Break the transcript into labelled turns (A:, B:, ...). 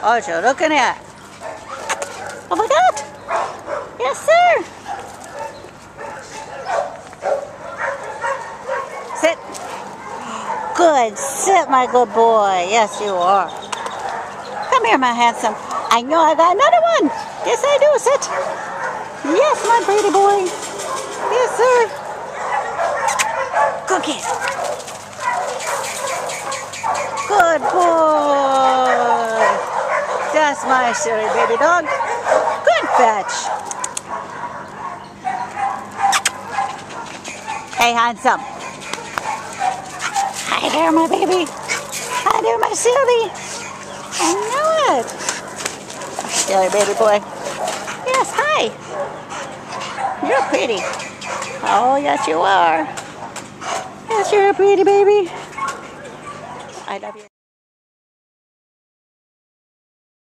A: What you looking at? Oh my God! Yes, sir! Sit. Good. Sit, my good boy. Yes, you are. Come here, my handsome. I know I got another one. Yes, I do. Sit. Yes, my pretty boy. Yes, sir. Good kid. Good boy. That's my silly baby dog. Good fetch. Hey, handsome. Hi there, my baby. Hi there, my silly. I know it. Silly baby boy. Yes, hi. You're pretty. Oh, yes, you are. Yes, you're a pretty baby. I love you.